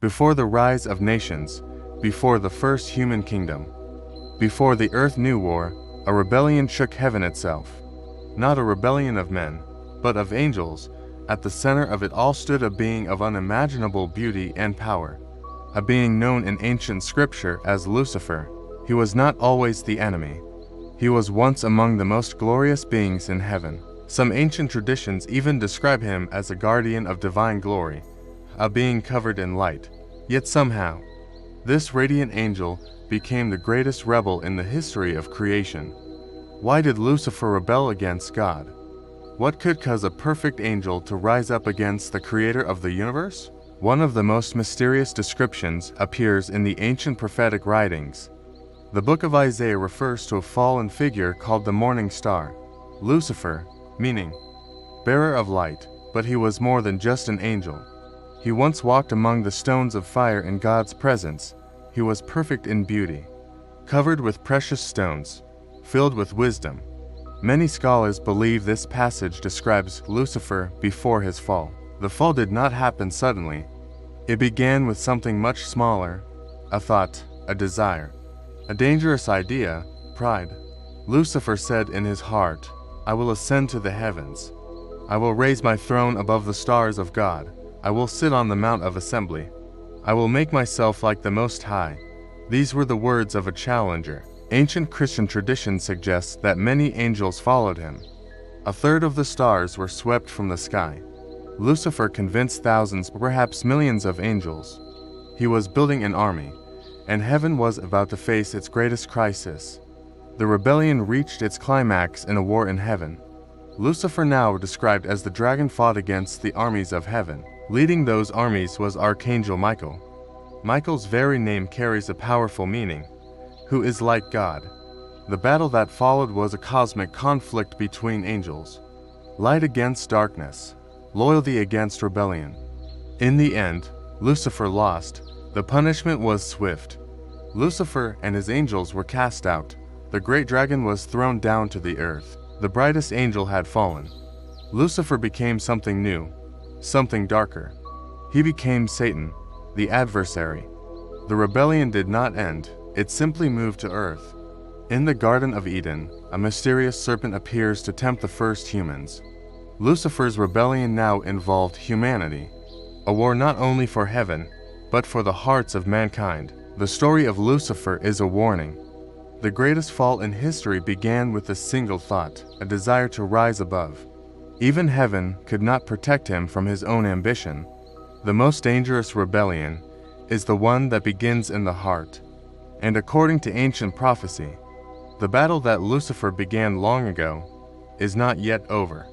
before the rise of nations, before the first human kingdom. Before the earth knew war, a rebellion shook heaven itself. Not a rebellion of men, but of angels. At the center of it all stood a being of unimaginable beauty and power, a being known in ancient scripture as Lucifer. He was not always the enemy. He was once among the most glorious beings in heaven. Some ancient traditions even describe him as a guardian of divine glory, a being covered in light. Yet somehow, this radiant angel became the greatest rebel in the history of creation. Why did Lucifer rebel against God? What could cause a perfect angel to rise up against the creator of the universe? One of the most mysterious descriptions appears in the ancient prophetic writings. The book of Isaiah refers to a fallen figure called the morning star, Lucifer, meaning bearer of light, but he was more than just an angel. He once walked among the stones of fire in God's presence. He was perfect in beauty, covered with precious stones, filled with wisdom. Many scholars believe this passage describes Lucifer before his fall. The fall did not happen suddenly. It began with something much smaller, a thought, a desire, a dangerous idea, pride. Lucifer said in his heart, "I will ascend to the heavens. I will raise my throne above the stars of God. I will sit on the Mount of Assembly. I will make myself like the Most High." These were the words of a challenger. Ancient Christian tradition suggests that many angels followed him. A third of the stars were swept from the sky. Lucifer convinced thousands, perhaps millions of angels. He was building an army, and heaven was about to face its greatest crisis. The rebellion reached its climax in a war in heaven. Lucifer, now described as the dragon, fought against the armies of heaven. Leading those armies was Archangel Michael. Michael's very name carries a powerful meaning, who is like God. The battle that followed was a cosmic conflict between angels. Light against darkness, loyalty against rebellion. In the end, Lucifer lost. The punishment was swift. Lucifer and his angels were cast out. The great dragon was thrown down to the earth. The brightest angel had fallen. Lucifer became something new, something darker. He became Satan, the adversary. The rebellion did not end, it simply moved to earth. In the Garden of Eden, a mysterious serpent appears to tempt the first humans. Lucifer's rebellion now involved humanity, a war not only for heaven, but for the hearts of mankind. The story of Lucifer is a warning. The greatest fall in history began with a single thought, a desire to rise above. Even heaven could not protect him from his own ambition. The most dangerous rebellion is the one that begins in the heart. And according to ancient prophecy, the battle that Lucifer began long ago is not yet over.